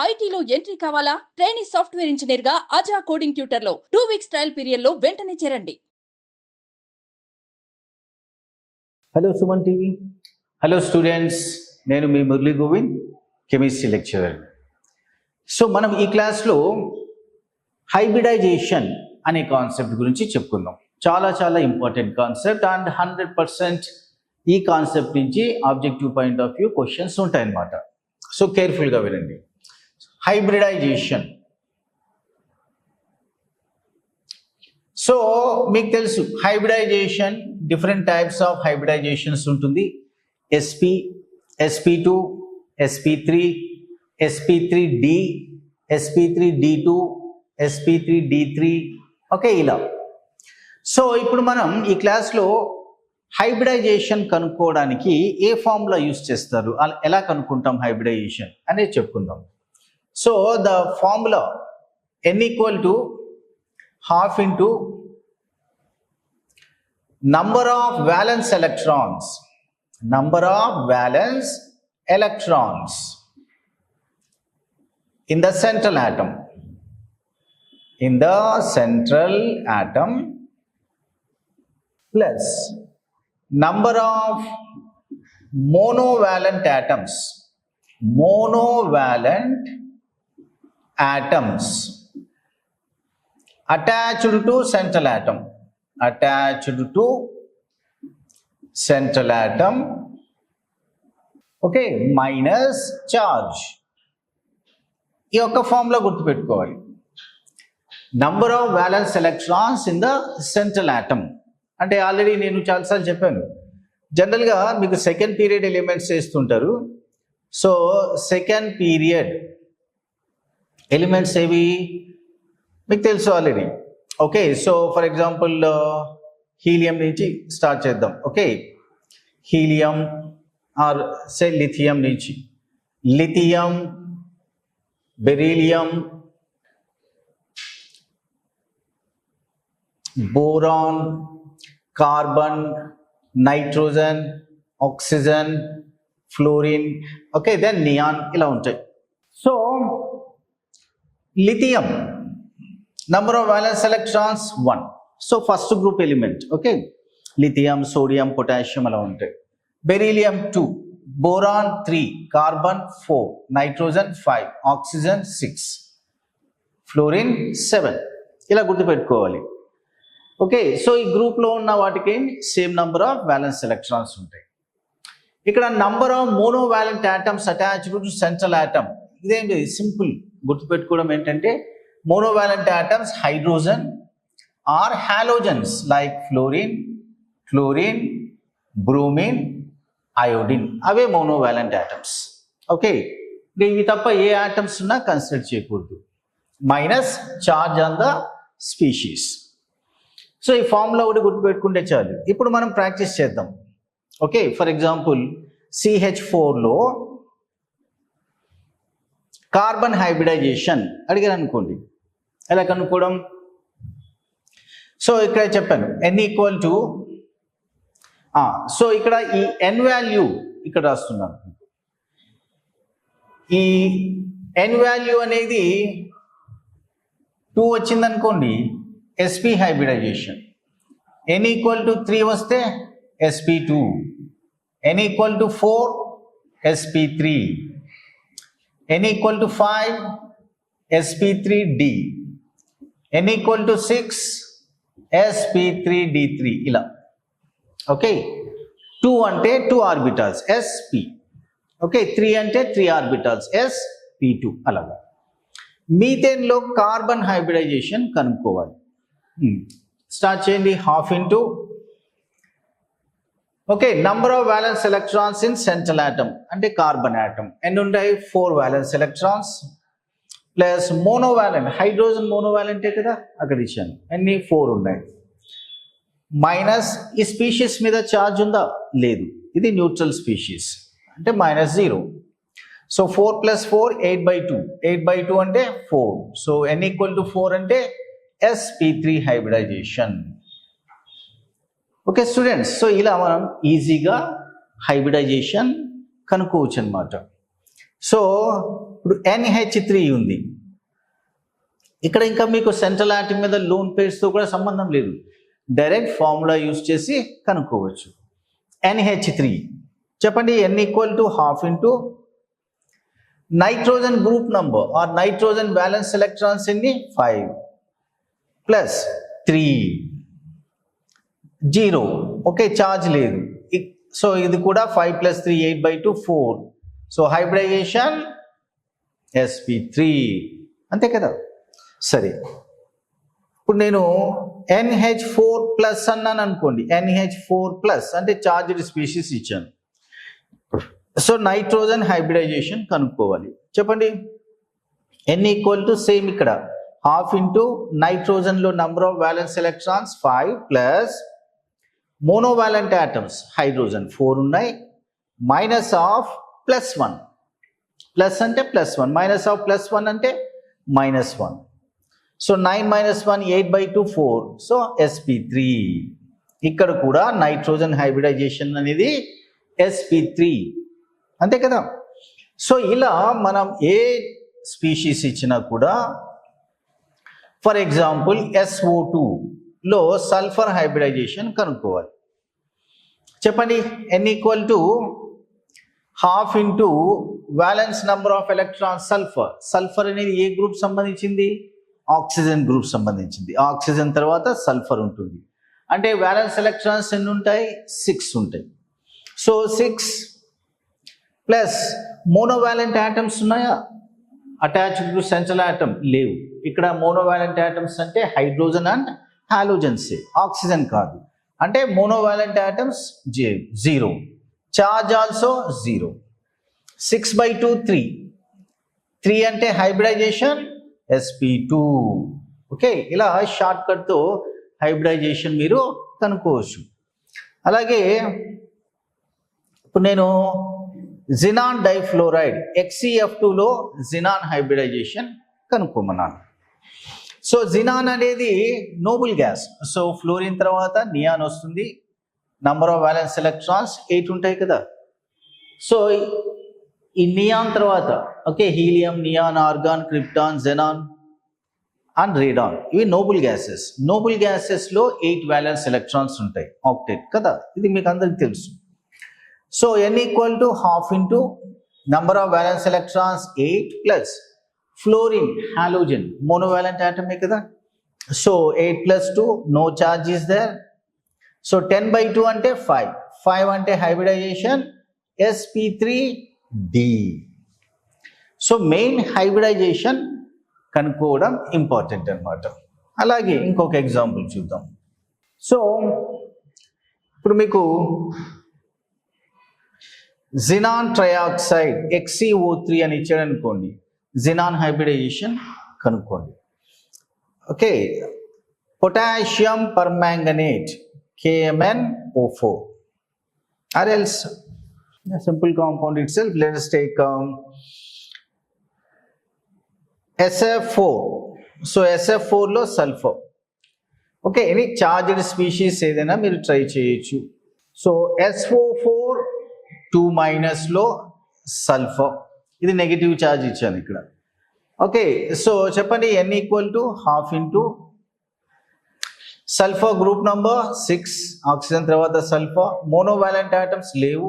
ఐటీలో ఎంట్రీ కావాలా? Trainee software engineer గా అజా కోడింగ్ ట్యూటర్ లో 2 వీక్స్ ట్రయల్ పీరియడ్ లో వెంటనే చేరండి. Hello Suman TV. Hello students, నేను మీ Murali Govind, chemistry lecturer. So మనం ఈ క్లాస్లో హైబ్రిడైజేషన్ అనే కాన్సెప్ట్ గురించి చెప్పుకుందాం. చాలా ఇంపార్టెంట్ కాన్సెప్ట్ అండ్ 100% ఈ కాన్సెప్ట్ నుంచి objective point of view questions ఉంటాయన్నమాట. సో కేర్ఫుల్గా వినండి. హైబ్రిడైజేషన్. సో మీకు తెలుసు హైబ్రిడైజేషన్, డిఫరెంట్ టైప్స్ ఆఫ్ హైబ్రిడైజేషన్స్ ఉంటుంది. SP, SP2, SP3, SP3D, SP3D2, SP3D3, okay ఇలా. సో ఇప్పుడు మనం ఈ క్లాస్లో హైబ్రిడైజేషన్ కనుక్కోవడానికి ఏ ఫార్ములా యూస్ చేస్తారు, ఎలా కనుక్కుంటాం హైబ్రిడైజేషన్ అనేది చెప్పుకుందాం. So the formula n equal to half into number of valence electrons in the central atom plus number of monovalent atoms attached to central atom, okay, minus charge. ఈ యొక్క formula గుర్తుపెట్టుకోవాలి. Number of valence electrons in the central atom అంటే already నేను చాలాసార్లు చెప్పాను. జనరల్గా మీకు second period elements వేస్తుంటారు. సో సెకండ్ పీరియడ్ ఎలిమెంట్స్ ఏవి మీకు తెలుసు already. Okay, so for example helium నుంచి స్టార్ట్ చేద్దాం. Okay, helium or say lithium నుంచి lithium, beryllium, boron, carbon, nitrogen, oxygen, fluorine, okay, then neon, ఇలా ఉంటాయి. So lithium number of valence electrons 1. So first group element. Okay, lithium, sodium, potassium అలా ఉంటాయి. Beryllium 2, boron 3, carbon 4, nitrogen 5, oxygen 6, fluorine 7, ఇలా గుర్తుపెట్టుకోవాలి. Okay, so ఈ గ్రూప్లో ఉన్న వాటికి same number of valence electrons ఉంటాయి. ఇక్కడ number of monovalent atoms attached to central atom, ఇదేంటి సింపుల్ గుర్తుపెట్టుకోవడం ఏంటంటే monovalent atoms hydrogen or halogens like fluorine, bromine, iodine, అవే monovalent atoms. ఓకే, ఇవి తప్ప ఏ ఆటమ్స్ ఉన్నా కన్సిడర్ చేయకూడదు. Minus charge on the species. So ఈ ఫార్ములా ఒకటి గుర్తుపెట్టుకుంటే చాలు. ఇప్పుడు మనం ప్రాక్టీస్ చేద్దాం. ఓకే, ఫర్ ఎగ్జాంపుల్ CH4లో కార్బన్ హైబ్రిడైజేషన్ అడిగారు అనుకోండి, ఎలా కనుక్కోవడం? సో ఇక్కడ చెప్పాను n ఈక్వల్ టు, సో ఇక్కడ ఈ n వాల్యూ ఇక్కడ రాస్తున్నాను. ఈ n వాల్యూ అనేది 2 వచ్చింది అనుకోండి, sp hybridization. n equal to 3 వస్తే sp2, n equal to 4 sp3, n equal to 5 sp3d, n equal to 6 sp3d3, ఇలా. ఓకే, 2 అంటే 2 ఆర్బిటాల్స్ sp, ఓకే, 3 అంటే 3 ఆర్బిటాల్స్ sp2, అలాగా. మీథేన్లో కార్బన్ హైబ్రిడైజేషన్ కనుక్కోవాలి. స్టార్ట్ చేయండి. Half into, okay, number of valence electrons in central atom అంటే carbon atom ఎన్ని ఉంటాయి? 4 valence electrons plus monovalent, hydrogen మోనోవాలెంటే కదా, అక్కడ ఇచ్చాను, అన్ని 4 ఉన్నాయి. మైనస్ ఈ స్పీషీస్ మీద ఛార్జ్ ఉందా? లేదు, ఇది న్యూట్రల్ స్పీషీస్ అంటే -0. సో 4 + 4 8/2, 8/2 అంటే 4. సో n ఈక్వల్ టు 4 అంటే sp3 hybridisation. Okay students, so ఇలా మనం ఈజీగా హైబ్రిడైజేషన్ కనుక్కోవచ్చు అనమాట. సో ఇప్పుడు NH3 ఉంది. ఇక్కడ ఇంకా మీకు సెంట్రల్ ఆటమ్ మీద లోన్ పేర్స్తో కూడా సంబంధం లేదు, డైరెక్ట్ ఫార్ములా యూజ్ చేసి కనుక్కోవచ్చు. NH3 చెప్పండి, N equal to half into nitrogen group number or nitrogen balance electrons ఎన్ని 5 ప్లస్ 3 0. ఓకే, ఛార్జ్ లేదు. సో ఇది కూడా 5 ప్లస్ 3 8/2 4. సో హైబ్రిడైజేషన్ sp3 అంతే కదా. సరే, ఇప్పుడు నేను NH4 ప్లస్ అన్నాను అనుకోండి, NH4 ప్లస్ అంటే చార్జ్డ్ స్పీషీస్ ఇచ్చాను. సో నైట్రోజన్ హైబ్రిడైజేషన్ కనుక్కోవాలి. చెప్పండి, N ఈక్వల్ టు సేమ్ ఇక్కడ హాఫ్ ఇంటూ నైట్రోజన్లో number of valence electrons 5 plus monovalent atoms hydrogen 4 ఉన్నాయి, మైనస్ ఆఫ్ +1. ప్లస్ అంటే +1, మైనస్ ఆఫ్ +1 అంటే -1. సో 9 - 1 8/2 4. So sp3. ఇక్కడ కూడా నైట్రోజన్ హైబ్రిడైజేషన్ అనేది sp3 అంతే కదా. సో ఇలా మనం ఏ స్పీషీస్ ఇచ్చినా కూడా, ఫర్ ఎగ్జాంపుల్ SO2లో సల్ఫర్ హైబ్రిడైజేషన్ కనుక్కోవాలి. చెప్పండి, N equal to half into valence number of electrons sulphur. Sulphur అనేది ఏ గ్రూప్ సంబంధించింది? ఆక్సిజన్ గ్రూప్ సంబంధించింది. ఆక్సిజన్ తర్వాత సల్ఫర్ ఉంటుంది. అంటే వ్యాలెన్స్ ఎలక్ట్రాన్స్ ఎన్ని ఉంటాయి? 6 ఉంటాయి. సో 6 ప్లస్ మోనోవాలెంట్ ఆటమ్స్ ఉన్నాయా? అటాచ్డ్ టు సెంట్రల్ ఆటమ్ లేవు. ఇక్కడ మోనోవాలెంట్ ఆటమ్స్ అంటే హైడ్రోజన్ అండ్ హాలోజన్స్, ఆక్సిజన్ కాదు. అంటే మోనోవాలెంట్ ఆటమ్స్ 0, చార్జ్ ఆల్సో 0. 6/2 3. 3 అంటే హైబ్రిడైజేషన్ sp2. ఓకే, ఇలా షార్ట్ కట్తో హైబ్రిడైజేషన్ మీరు కనుక్కోవచ్చు. అలాగే ఇప్పుడు నేను జినాన్ డైఫ్లోరైడ్ XeF2లో జినాన్ హైబ్రిడైజేషన్ కనుక్కోమన్నాను. సో జినాన్ అనేది నోబుల్ గ్యాస్. సో ఫ్లోరిన్ తర్వాత నియాన్ వస్తుంది. నంబర్ ఆఫ్ వ్యాలెన్స్ ఎలక్ట్రాన్స్ 8 ఉంటాయి కదా. సో ఈ నియాన్ తర్వాత okay, helium, neon, argon, krypton, xenon and radon, ఇవి నోబుల్ గ్యాసెస్. నోబుల్ గ్యాసెస్లో 8 వ్యాలెన్స్ ఎలక్ట్రాన్స్ ఉంటాయి, ఆక్టేట్ కదా. ఇది మీకు అందరికి తెలుసు. So N equal to half into number of valence electrons 8 plus fluorine halogen monovalent ఆటమే కదా. So 8 + 2 no charge is there. So 10/2 అంటే 5. 5 అంటే హైబ్రిడైజేషన్ sp3d. సో మెయిన్ హైబ్రిడైజేషన్ కనుక్కోవడం ఇంపార్టెంట్ అన్నమాట. అలాగే ఇంకొక ఎగ్జాంపుల్ చూద్దాం. సో ఇప్పుడు మీకు జినాన్ ట్రయాక్సైడ్ XeO3 అని ఇచ్చాడు అనుకోండి, జినాన్ హైబ్రిడైజేషన్ కనుక్కోండి. Okay, potassium permanganate KMnO4 or else a simple compound itself. Let us take SF4. So SF4లో sulphur. Okay, any charged species ఏదైనా మీరు ట్రై చేయొచ్చు. సో SO4 2- సల్ఫర్, ఇది నెగిటివ్ ఛార్జ్ ఇచ్చాను ఇక్కడ. ఓకే, సో చెప్పండి, N equal to half into sulphur group number 6, oxygen తర్వాత sulphur, monovalent atoms లేవు,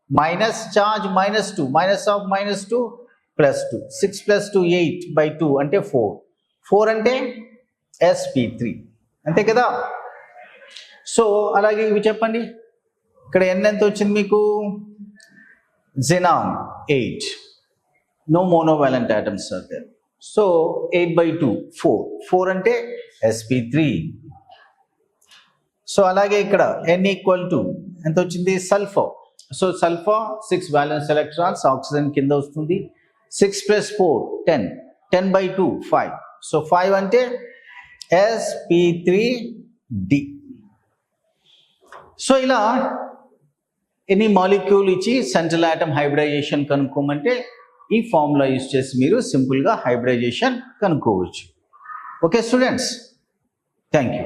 మైనస్ చార్జ్ -2, మైనస్ ఆఫ్ -2 +2. 6 + 2 8/2 అంటే 4. 4 అంటే sp3 అంతే కదా. సో అలాగే ఇవి చెప్పండి, ఇక్కడ N ఎంత వచ్చింది మీకు? Xenon 8, no monovalent atoms are there. So 8/2 4. 4 అంటే sp3. సో అలాగే ఇక్కడ N ఈక్వల్ టు ఎంత వచ్చింది? Sulphur. So sulphur 6 violence electrons, oxygen కింద వస్తుంది. 6 + 4 10. 10/2 5. సో 5 అంటే sp3d. సో ఇలా ఎనీ మాలిక్యూల్ ఇచ్చి సెంట్రల్ ఆటమ్ హైబ్రిడైజేషన్ కనుక్కోమంటే ఈ ఫార్ములా యూజ్ చేసి మీరు సింపుల్గా హైబ్రిడైజేషన్ కనుక్కోవచ్చు. Okay students, thank you.